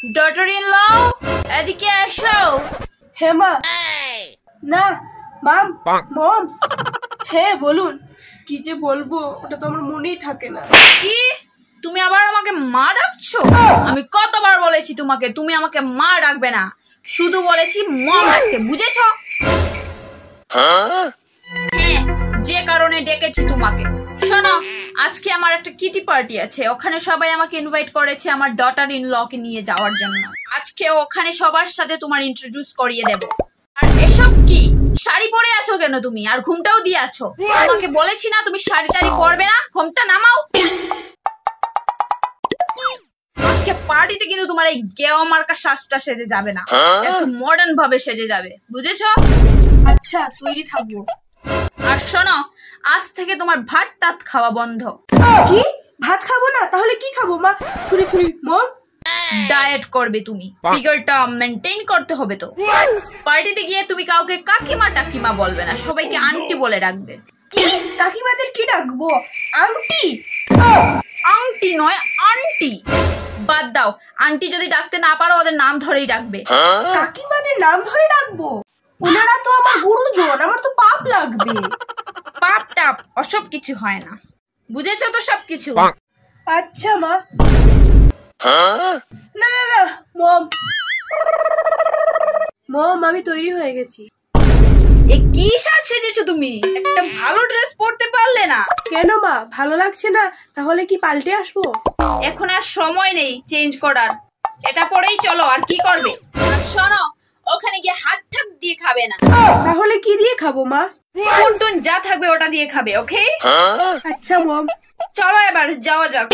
Daughter in law, এদিকে এসো। হ্যাঁ মা। না মাম, মম। হ্যাঁ বলুন। কি যে বলবো ওটা তো আমার মনেই থাকে না। কি তুমি আবার আমাকে মা ডাকছো? আমি কতবার বলেছি তোমাকে তুমি আমাকে মা ডাকবে না, শুধু বলেছি মম ডাকতে, বুঝেছো? হ্যাঁ, যে কারণে ডেকেছি তোমাকে। শোনো, আজকে আমার একটা কিটি পার্টি আছে, ওখানে সবাই আমাকে ইনভাইট করেছে আমার ডটার ইন ল কে নিয়ে যাওয়ার জন্য। আজকে ওখানে সবার সাথে তোমার ইন্ট্রোডিউস করিয়ে দেব। আর এসব কি শাড়ি পরে আছো কেন তুমি? আর ঘুমটাও দিয়ে আছো। তোমাকে বলেছি না তুমি শাড়ি টাড়ি পরবে না, ঘুমটা নামাও। আজকে পার্টিতে কিন্তু তোমার এই গেও মার্কা সাজটা সেজে যাবে না, একটু মডার্ন ভাবে সেজে যাবে, বুঝেছো? আচ্ছা তৈরি থাকবো। আর শোনো, আজ থেকে তোমার ভাত টাত খাওয়া বন্ধ। কি? ভাত খাবো না? তাহলে কি খাবো মা? থুরি থুরি মম। ডায়েট করবে তুমি, ফিগারটা মেনটেইন করতে হবে তো। পার্টিতে গিয়ে তুমি কাউকে কাকিমা টাকিমা বলবে না, সবাইকে আন্টি বলে রাখবে। কি? কাকিমাদের কি ডাকবো? আন্টি? আন্টি নয়, আন্টি। বাদ দাও, আন্টি যদি ডাকতে না পারো ওদের নাম ধরেই ডাকবে। কাকিমাদের নাম ধরে ডাকবো? ওনারা তো আমার গুরুজন, আমার তো পাপ লাগবে। পাপ টাপ ওসব কিছু হয় না, বুঝেছো তো সবকিছু? আচ্ছা মা। না না না মম, মম আমি তৈরি হয়ে গেছি। এ কি সাজ সেজেছো তুমি? একটা ভালো ড্রেস পরতে পারলে না? কেন মা, ভালো লাগছে না? তাহলে কি পাল্টে আসবো? এখন আর সময় নেই চেঞ্জ করার, এটা পরেই চলো। আর কি করবে? আর শোনো, ওখানে গিয়ে হাত ঠাক দিয়ে খাবে না। তাহলে কি দিয়ে খাবো মা? স্পুন টুন যা থাকবে ওটা দিয়ে খাবে, ওকে? আচ্ছা মম। চলো এবার যাওয়া যাক।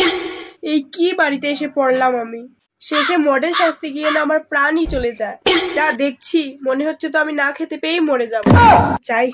এই কি বাড়িতে এসে পড়লাম আমি। শেষে মডেল সাজতে গিয়ে না আমার প্রাণই চলে যায়। যা দেখছি মনে হচ্ছে তো আমি না খেতে পেয়েই মরে যাবো। যাই।